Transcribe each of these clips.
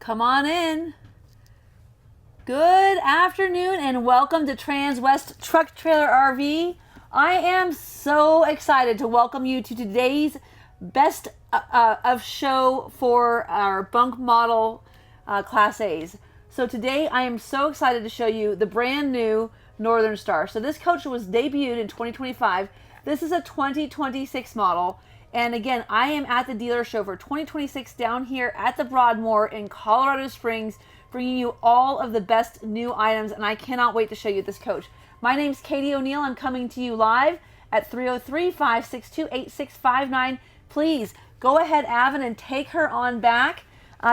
Come on in. Good afternoon and welcome to Transwest Truck Trailer RV. I am so excited to welcome you to today's best of show for our bunk model Class A's. So today I am so excited to show you the brand new Northern Star. So this coach was debuted in 2025. This is a 2026 model. And again, I am at the dealer show for 2026 down here at the Broadmoor in Colorado Springs, bringing you all of the best new items, and I cannot wait to show you this coach. My name's Katie O'Neill. I'm coming to you live at 303-562-8659. Please go ahead, Avon, and take her on back.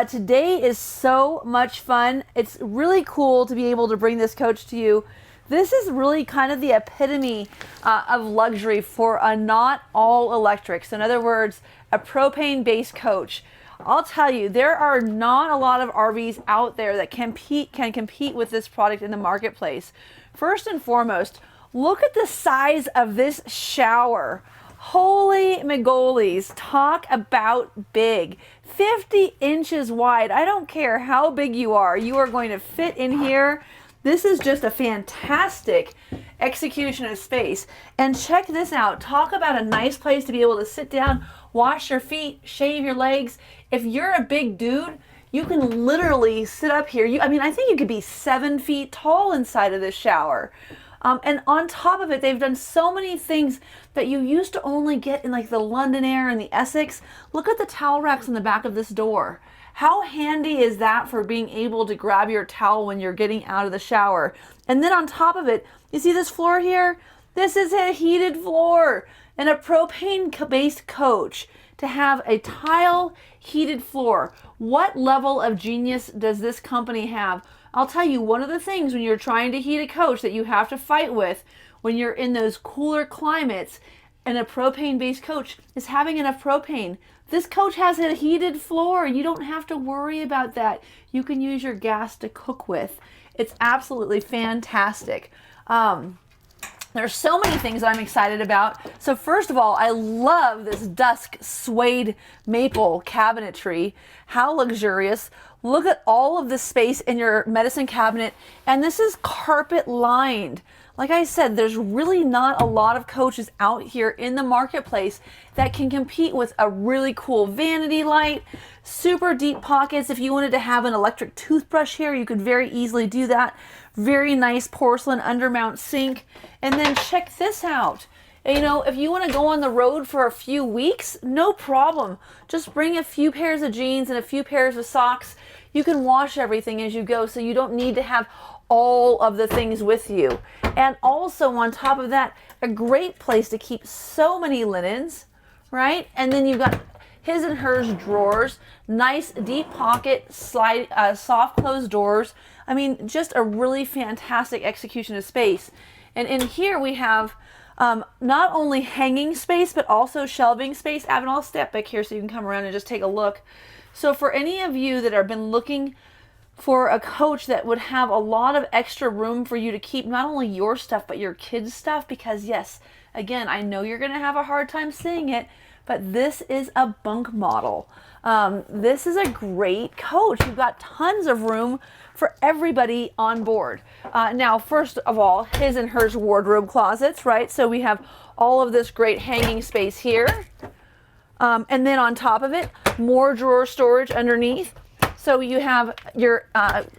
Today is so much fun. It's really cool to be able to bring this coach to you. This is really kind of the epitome of luxury for a not all electric. So in other words, a propane-based coach. I'll tell you, there are not a lot of RVs out there that can compete with this product in the marketplace. First and foremost, look at the size of this shower. Holy Magolies, talk about big. 50 inches wide. I don't care how big you are going to fit in here. This is just a fantastic execution of space. And check this out. Talk about a nice place to be able to sit down, wash your feet, shave your legs. If you're a big dude, you can literally sit up here. I think you could be 7 feet tall inside of this shower. And on top of it, they've done so many things that you used to only get in like the London Air and the Essex. Look at the towel racks on the back of this door. How handy is that for being able to grab your towel when you're getting out of the shower? And then on top of it, you see this floor here? This is a heated floor and a propane-based coach to have a tile heated floor. What level of genius does this company have? I'll tell you, one of the things when you're trying to heat a coach that you have to fight with when you're in those cooler climates in a propane-based coach is having enough propane. This coach has a heated floor. You don't have to worry about that. You can use your gas to cook with. It's absolutely fantastic. There's so many things I'm excited about. So first of all, I love this dusk suede maple cabinetry. How luxurious. Look at all of the space in your medicine cabinet. And this is carpet lined. Like I said, there's really not a lot of coaches out here in the marketplace that can compete with a really cool vanity light, super deep pockets. If you wanted to have an electric toothbrush here, you could very easily do that. Very nice porcelain undermount sink. And then check this out. If you want to go on the road for a few weeks, no problem. Just bring a few pairs of jeans and a few pairs of socks. You can wash everything as you go, so you don't need to have all of the things with you. And also on top of that, a great place to keep so many linens, right? And then you've got his and hers drawers, nice deep pocket, soft closed doors. Just a really fantastic execution of space. And in here we have not only hanging space, but also shelving space. Avon, I'll step back here so you can come around and just take a look. So for any of you that have been looking for a coach that would have a lot of extra room for you to keep not only your stuff, but your kids' stuff, because yes, again, I know you're going to have a hard time seeing it, but this is a bunk model. This is a great coach. You've got tons of room for everybody on board. Now, first of all, his and hers wardrobe closets, right? So we have all of this great hanging space here. And then on top of it, more drawer storage underneath. So you have your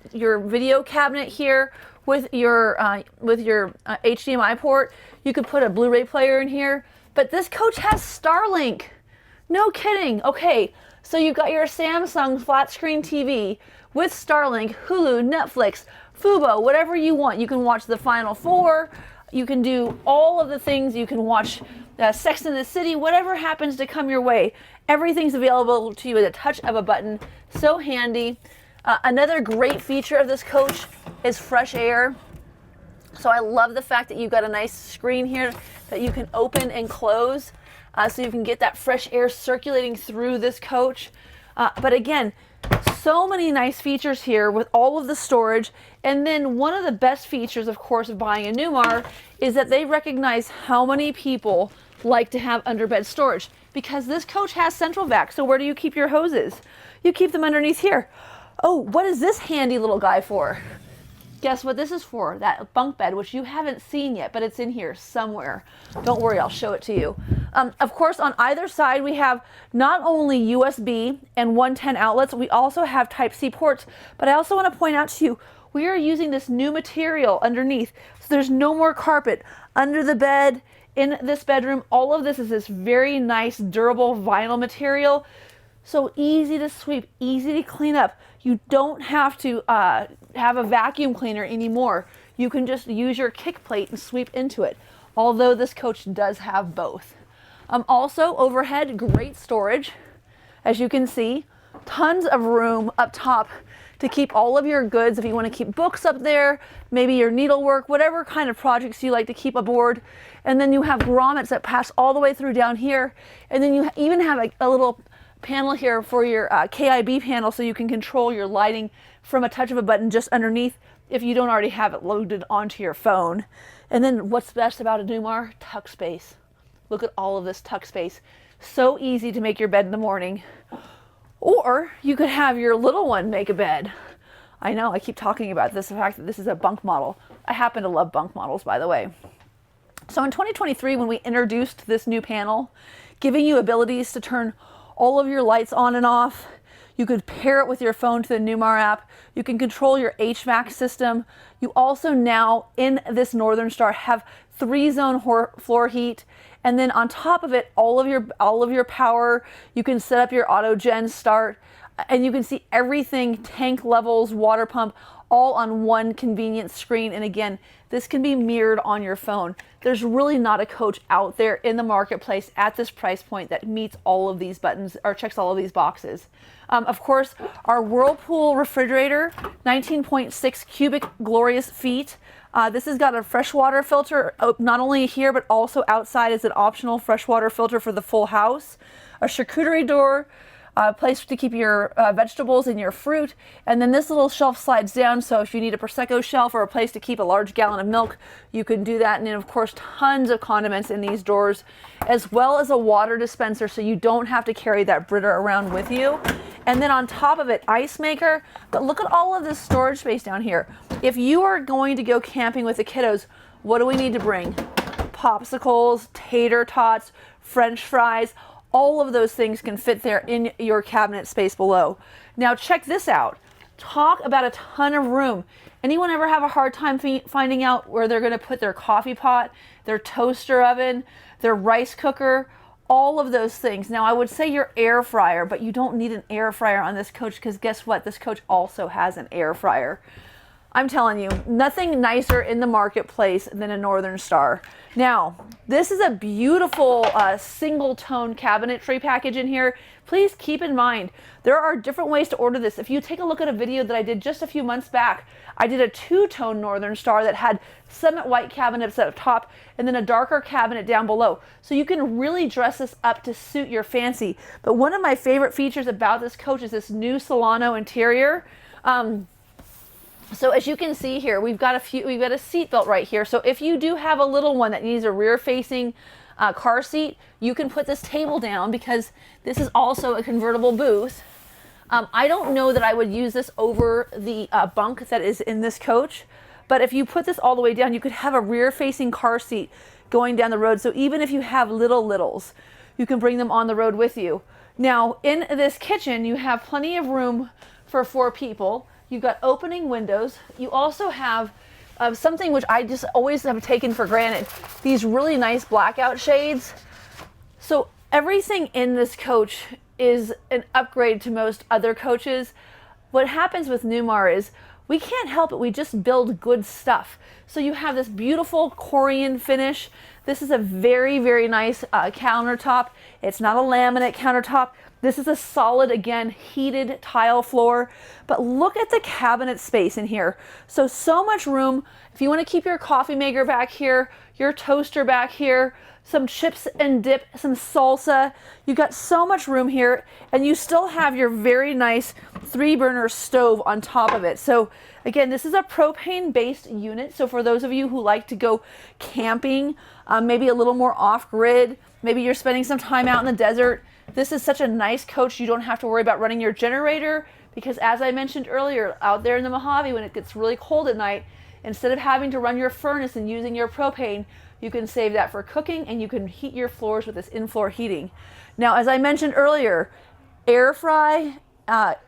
video cabinet here with your HDMI port. You could put a Blu-ray player in here. But this coach has Starlink. No kidding. Okay, so you've got your Samsung flat screen TV with Starlink, Hulu, Netflix, Fubo, whatever you want. You can watch The Final Four. You can do all of the things. You can watch Sex and the City, whatever happens to come your way. Everything's available to you at a touch of a button. So handy. Another great feature of this coach is fresh air. So I love the fact that you've got a nice screen here that you can open and close so you can get that fresh air circulating through this coach. But again, so many nice features here with all of the storage. And then one of the best features, of course, of buying a Newmar is that they recognize how many people like to have underbed storage, because this coach has central vac. So where do you keep your hoses? You keep them underneath here. Oh, what is this handy little guy for? Guess what this is for? That bunk bed, which you haven't seen yet, but it's in here somewhere. Don't worry, I'll show it to you. Of course, on either side, we have not only USB and 110 outlets, we also have Type-C ports. But I also want to point out to you, we are using this new material underneath. So there's no more carpet under the bed, in this bedroom. All of this is this very nice, durable vinyl material. So easy to sweep, easy to clean up. You don't have to have a vacuum cleaner anymore. You can just use your kick plate and sweep into it, although this coach does have both. Also, overhead, great storage. As you can see, tons of room up top to keep all of your goods. If you want to keep books up there, maybe your needlework, whatever kind of projects you like to keep aboard. And then you have grommets that pass all the way through down here. And then you even have a little panel here for your KIB panel, so you can control your lighting from a touch of a button just underneath if you don't already have it loaded onto your phone. And then what's best about a Newmar? Tuck space. Look at all of this tuck space. So easy to make your bed in the morning. Or you could have your little one make a bed. I know, I keep talking about this, the fact that this is a bunk model. I happen to love bunk models, by the way. So in 2023, when we introduced this new panel, giving you abilities to turn all of your lights on and off. You could pair it with your phone to the Newmar app. You can control your HVAC system. You also now, in this Northern Star, have 3-zone floor heat. And then on top of it, all of your power. You can set up your auto gen start. And you can see everything, tank levels, water pump, all on one convenient screen. And again, this can be mirrored on your phone. There's really not a coach out there in the marketplace at this price point that meets all of these buttons or checks all of these boxes. Of course, our Whirlpool refrigerator, 19.6 cubic glorious feet. This has got a freshwater filter, not only here, but also outside as an optional freshwater filter for the full house. A charcuterie door, a place to keep your vegetables and your fruit. And then this little shelf slides down, so if you need a Prosecco shelf or a place to keep a large gallon of milk, you can do that. And then of course, tons of condiments in these drawers, as well as a water dispenser, so you don't have to carry that Brita around with you. And then on top of it, ice maker. But look at all of this storage space down here. If you are going to go camping with the kiddos, what do we need to bring? Popsicles, tater tots, French fries. All of those things can fit there in your cabinet space below. Now check this out. Talk about a ton of room. Anyone ever have a hard time finding out where they're going to put their coffee pot, their toaster oven, their rice cooker, all of those things? Now I would say your air fryer, but you don't need an air fryer on this coach, because guess what? This coach also has an air fryer. I'm telling you, nothing nicer in the marketplace than a Northern Star. Now, this is a beautiful single tone cabinetry package in here. Please keep in mind, there are different ways to order this. If you take a look at a video that I did just a few months back, I did a 2-tone Northern Star that had Summit white cabinets up top and then a darker cabinet down below. So you can really dress this up to suit your fancy. But one of my favorite features about this coach is this new Solano interior. So as you can see here, we've got a seat belt right here. So if you do have a little one that needs a rear-facing car seat, you can put this table down, because this is also a convertible booth. I don't know that I would use this over the bunk that is in this coach, but if you put this all the way down, you could have a rear-facing car seat going down the road. So even if you have littles, you can bring them on the road with you. Now, in this kitchen, you have plenty of room for 4 people. You've got opening windows. You also have something which I just always have taken for granted, these really nice blackout shades. So everything in this coach is an upgrade to most other coaches. What happens with Newmar is we can't help it, we just build good stuff. So you have this beautiful Corian finish. This is a very, very nice countertop. It's not a laminate countertop. This is a solid, again, heated tile floor. But look at the cabinet space in here. So much room. If you want to keep your coffee maker back here, your toaster back here, some chips and dip, some salsa. You've got so much room here, and you still have your very nice 3-burner stove on top of it. So again, this is a propane-based unit. So for those of you who like to go camping, maybe a little more off-grid, maybe you're spending some time out in the desert, this is such a nice coach. You don't have to worry about running your generator, because as I mentioned earlier, out there in the Mojave, when it gets really cold at night, instead of having to run your furnace and using your propane, you can save that for cooking, and you can heat your floors with this in-floor heating. Now, as I mentioned earlier, air fry,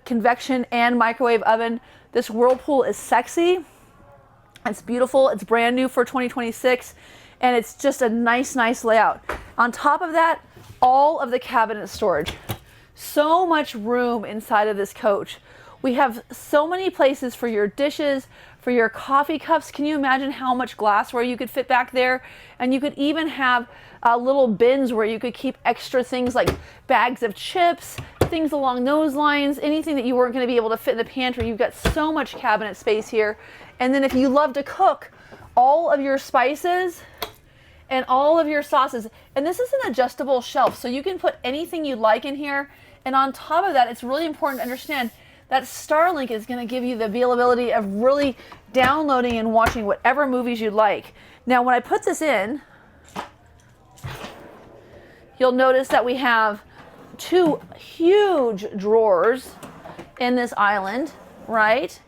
convection, and microwave oven. This Whirlpool is sexy. It's beautiful. It's brand new for 2026, and it's just a nice layout. On top of that, all of the cabinet storage. So much room inside of this coach. We have so many places for your dishes, for your coffee cups. Can you imagine how much glassware you could fit back there? And you could even have little bins where you could keep extra things like bags of chips, things along those lines, anything that you weren't going to be able to fit in the pantry. You've got so much cabinet space here. And then if you love to cook, all of your spices and all of your sauces. And this is an adjustable shelf, so you can put anything you'd like in here. And on top of that, it's really important to understand that Starlink is going to give you the availability of really downloading and watching whatever movies you'd like. Now, when I put this in, you'll notice that we have two huge drawers in this island, right?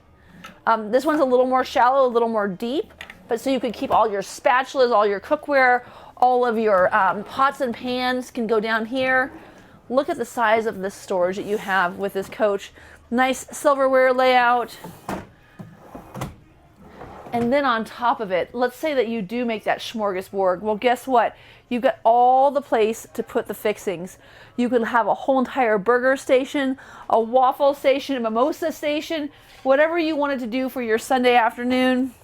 This one's a little more shallow, a little more deep, but so you could keep all your spatulas, all your cookware, all of your pots and pans can go down here. Look at the size of this storage that you have with this coach. Nice silverware layout. And then on top of it, let's say that you do make that smorgasbord. Well, guess what? You've got all the place to put the fixings. You could have a whole entire burger station, a waffle station, a mimosa station, whatever you wanted to do for your Sunday afternoon.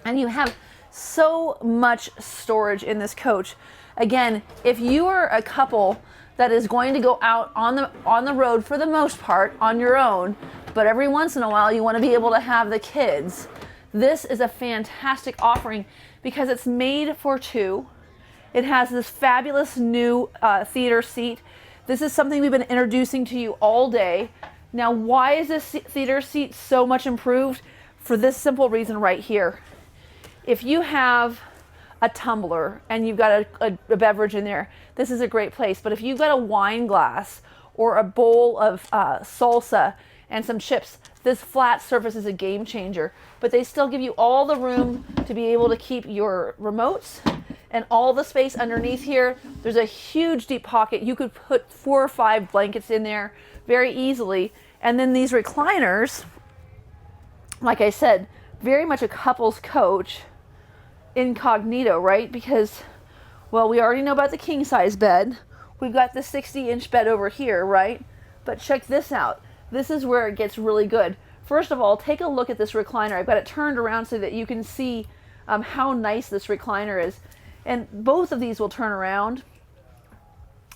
And you have so much storage in this coach. Again, if you are a couple that is going to go out on the road for the most part on your own, but every once in a while you want to be able to have the kids, this is a fantastic offering because it's made for two. It has this fabulous new theater seat. This is something we've been introducing to you all day. Now, why is this theater seat so much improved? For this simple reason right here. If you have a tumbler and you've got a beverage in there, this is a great place. But if you've got a wine glass or a bowl of salsa and some chips, this flat surface is a game changer. But they still give you all the room to be able to keep your remotes and all the space underneath here. There's a huge deep pocket. You could put 4 or 5 blankets in there very easily. And then these recliners, like I said, very much a couple's coach. Incognito, right? Because, well, we already know about the king size bed. We've got the 60-inch bed over here, right? But check this out. This is where it gets really good. First of all, take a look at this recliner. I've got it turned around so that you can see how nice this recliner is. And both of these will turn around.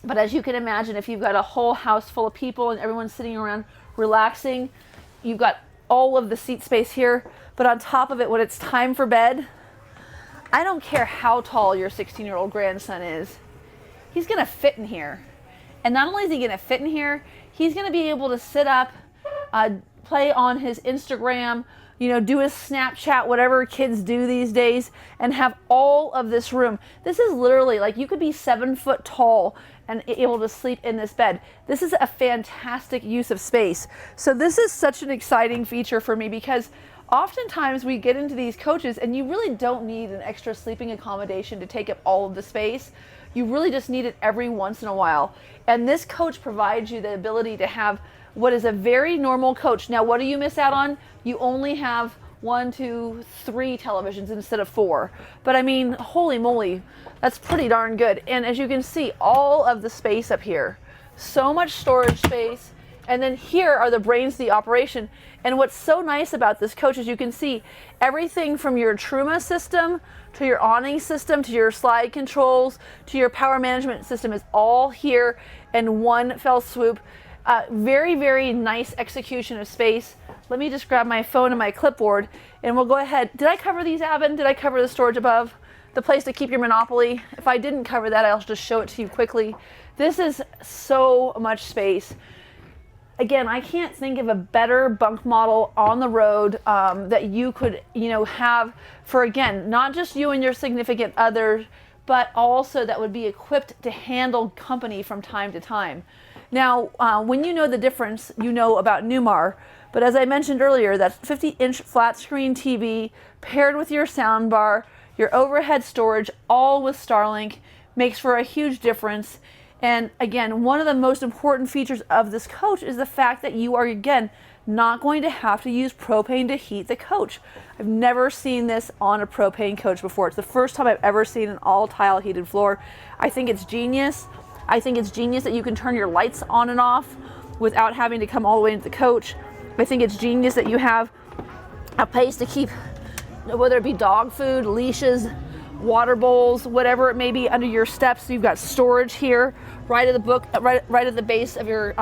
But as you can imagine, if you've got a whole house full of people and everyone's sitting around relaxing, you've got all of the seat space here. But on top of it, when it's time for bed, I don't care how tall your 16-year-old grandson is, he's going to fit in here. And not only is he going to fit in here, he's going to be able to sit up, play on his Instagram, do his Snapchat, whatever kids do these days, and have all of this room. This is literally like you could be 7 foot tall and able to sleep in this bed. This is a fantastic use of space. So this is such an exciting feature for me because oftentimes we get into these coaches and you really don't need an extra sleeping accommodation to take up all of the space. You really just need it every once in a while. And this coach provides you the ability to have what is a very normal coach. Now, what do you miss out on? You only have 1, 2, 3 televisions instead of 4. But I mean, holy moly, that's pretty darn good. And as you can see, all of the space up here, so much storage space. And then here are the brains of the operation. And what's so nice about this coach is you can see everything from your Truma system to your awning system to your slide controls to your power management system is all here in one fell swoop. Very, very nice execution of space. Let me just grab my phone and my clipboard and we'll go ahead. Did I cover these, Avon? Did I cover the storage above? The place to keep your Monopoly? If I didn't cover that, I'll just show it to you quickly. This is so much space. Again, I can't think of a better bunk model on the road that you could, have for, again, not just you and your significant other, but also that would be equipped to handle company from time to time. Now, when you know the difference, you know about Newmar. But as I mentioned earlier, that 50-inch flat screen TV paired with your sound bar, your overhead storage, all with Starlink, makes for a huge difference. And again, one of the most important features of this coach is the fact that you are, again, not going to have to use propane to heat the coach. I've never seen this on a propane coach before. It's the first time I've ever seen an all tile heated floor. I think it's genius. I think it's genius that you can turn your lights on and off without having to come all the way into the coach. I think it's genius that you have a place to keep, whether it be dog food, leashes, water bowls, whatever it may be, under your steps. So you've got storage here, right at the base of your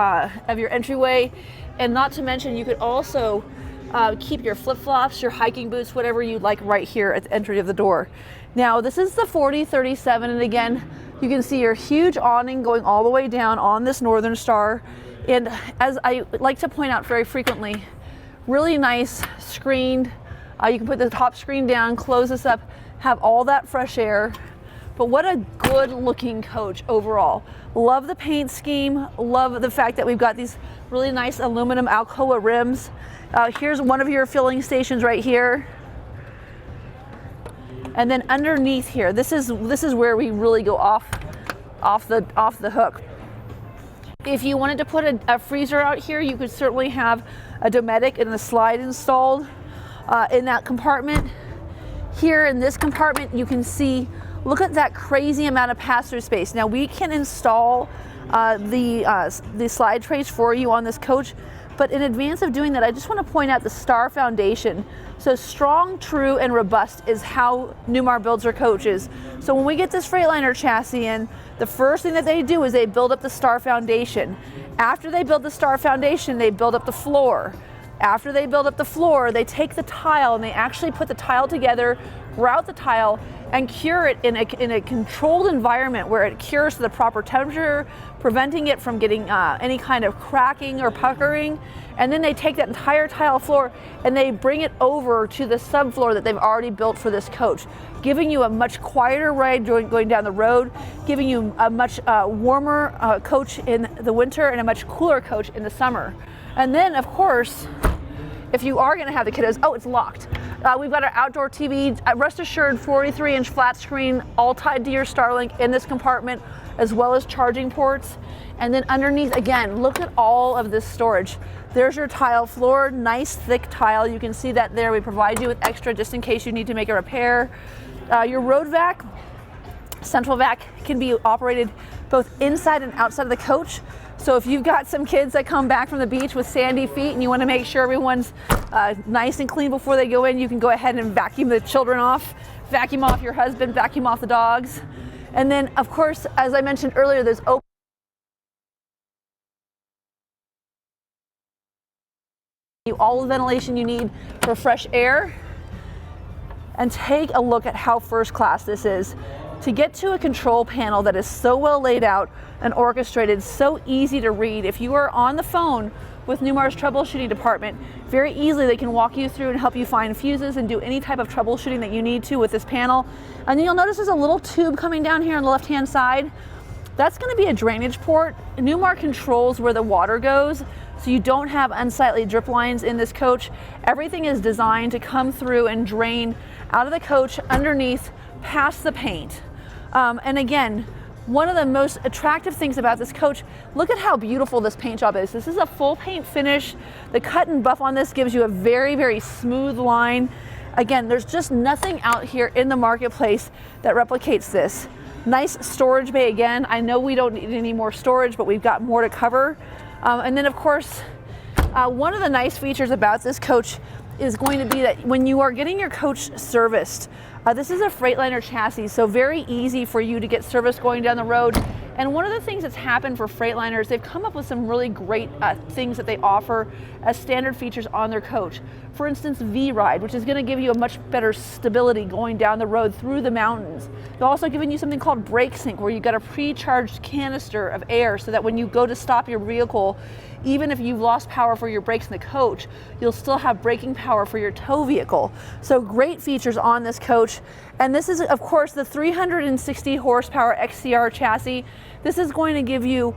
entryway. And not to mention, you could also keep your flip-flops, your hiking boots, whatever you'd like, right here at the entry of the door. Now, this is the 4037, and again, you can see your huge awning going all the way down on this Northern Star. And as I like to point out very frequently, really nice screened. You can put the top screen down, close this up, have all that fresh air. But what a good looking coach overall. Love the paint scheme, love the fact that we've got these really nice aluminum Alcoa rims. Here's one of your filling stations right here. And then underneath here, this is where we really go off the hook. If you wanted to put a freezer out here, you could certainly have a Dometic and a slide installed in that compartment. Here in this compartment, you can see, look at that crazy amount of pass-through space. Now we can install the slide trays for you on this coach, but in advance of doing that, I just want to point out the Star Foundation. So strong, true, and robust is how Newmar builds their coaches. So when we get this Freightliner chassis in, the first thing that they do is they build up the Star Foundation. After they build the Star Foundation, they build up the floor. After they build up the floor, they take the tile and they actually put the tile together, route the tile, and cure it in a controlled environment where it cures to the proper temperature, preventing it from getting any kind of cracking or puckering. And then they take that entire tile floor and they bring it over to the subfloor that they've already built for this coach, giving you a much quieter ride going down the road, giving you a much warmer coach in the winter and a much cooler coach in the summer. And then, of course, if you are going to have the kiddos, oh, it's locked. We've got our outdoor TV, rest assured 43-inch flat screen, all tied to your Starlink in this compartment, as well as charging ports. And then underneath, again, look at all of this storage. There's your tile floor, nice thick tile. You can see that there. We provide you with extra just in case you need to make a repair. Your road vac, central vac, can be operated both inside and outside of the coach. So if you've got some kids that come back from the beach with sandy feet and you want to make sure everyone's nice and clean before they go in, you can go ahead and vacuum the children off, vacuum off your husband, vacuum off the dogs. And then, of course, as I mentioned earlier, there's open all the ventilation you need for fresh air. And take a look at how first class this is. To get to a control panel that is so well laid out and orchestrated, so easy to read. If you are on the phone with Newmar's troubleshooting department, very easily they can walk you through and help you find fuses and do any type of troubleshooting that you need to with this panel. And then you'll notice there's a little tube coming down here on the left-hand side. That's going to be a drainage port. Newmar controls where the water goes, so you don't have unsightly drip lines in this coach. Everything is designed to come through and drain out of the coach underneath, past the paint. And again, one of the most attractive things about this coach, look at how beautiful this paint job is. This is a full paint finish. The cut and buff on this gives you a very, very smooth line. Again, there's just nothing out here in the marketplace that replicates this. Nice storage bay again. I know we don't need any more storage, but we've got more to cover. And then of course, one of the nice features about this coach is going to be that when you are getting your coach serviced, this is a Freightliner chassis, so very easy for you to get service going down the road. And one of the things that's happened for Freightliners, they've come up with some really great things that they offer as standard features on their coach. for instance, V-Ride, which is going to give you a much better stability going down the road through the mountains. They're also giving you something called brake sync, where you've got a pre-charged canister of air so that when you go to stop your vehicle, even if you've lost power for your brakes in the coach, you'll still have braking power for your tow vehicle. So great features on this coach. And this is, of course, the 360 horsepower XCR chassis. This is going to give you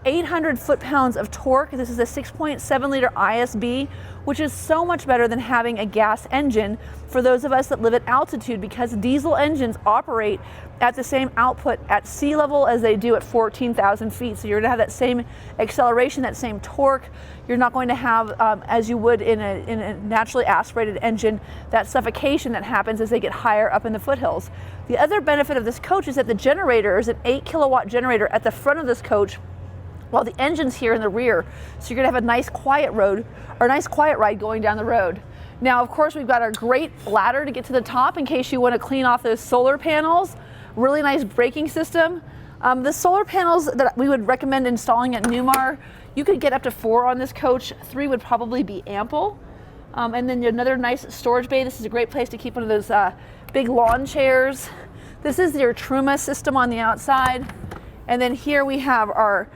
800 foot-pounds of torque. This is a 6.7 liter ISB, which is so much better than having a gas engine for those of us that live at altitude, because diesel engines operate at the same output at sea level as they do at 14,000 feet. So you're gonna have that same acceleration, that same torque. You're not going to have, as you would in a naturally aspirated engine, that suffocation that happens as they get higher up in the foothills. The other benefit of this coach is that the generator is an 8 kilowatt generator at the front of this coach, while the engine's here in the rear. So you're gonna have a nice quiet road, or a nice quiet ride going down the road. Now, of course, we've got our great ladder to get to the top in case you wanna clean off those solar panels. Really nice braking system. The solar panels that we would recommend installing at Newmar, you could get up to 4 on this coach. 3 would probably be ample. And then another nice storage bay. This is a great place to keep one of those big lawn chairs. This is your Truma system on the outside. And then here we have our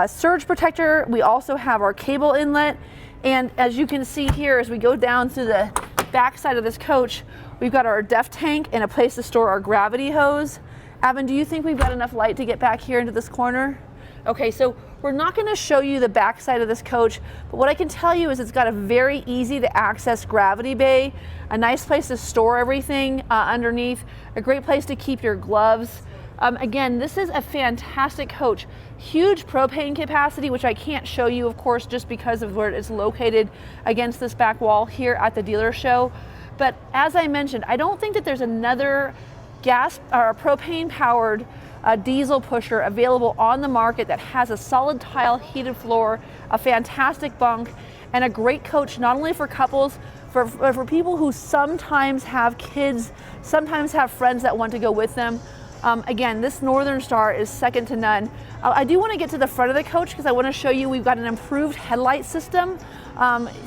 surge protector. We also have our cable inlet. And as you can see here, as we go down to the back side of this coach, we've got our DEF tank and a place to store our gravity hose. Avin, do you think we've got enough light to get back here into this corner? Okay, so we're not gonna show you the back side of this coach, but what I can tell you is it's got a very easy to access gravity bay, a nice place to store everything underneath, a great place to keep your gloves. Again, this is a fantastic coach. Huge propane capacity, which I can't show you, of course, just because of where it's located against this back wall here at the dealer show. But as I mentioned, I don't think that there's another gas or propane powered diesel pusher available on the market that has a solid tile heated floor, a fantastic bunk, and a great coach, not only for couples, for people who sometimes have kids, sometimes have friends that want to go with them. Again, this Northern Star is second to none. I do want to get to the front of the coach because I want to show you we've got an improved headlight system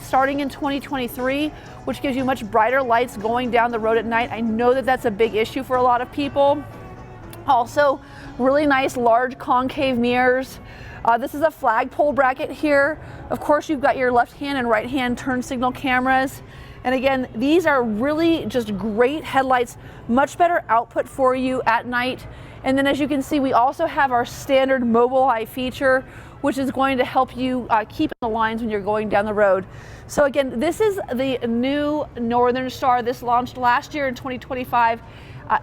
starting in 2023, which gives you much brighter lights going down the road at night. I know that that's a big issue for a lot of people. Also, really nice large concave mirrors. This is a flagpole bracket here. Of course, you've got your left hand and right hand turn signal cameras. And again, these are really just great headlights, much better output for you at night. And then as you can see, we also have our standard Mobileye feature, which is going to help you keep in the lines when you're going down the road. So again, this is the new Northern Star. This launched last year in 2025.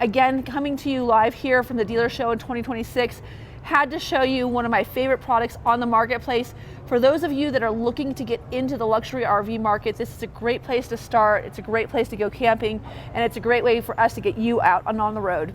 Again, coming to you live here from the dealer show in 2026. Had to show you one of my favorite products on the marketplace. For those of you that are looking to get into the luxury RV market, this is a great place to start. It's a great place to go camping, and it's a great way for us to get you out and on the road.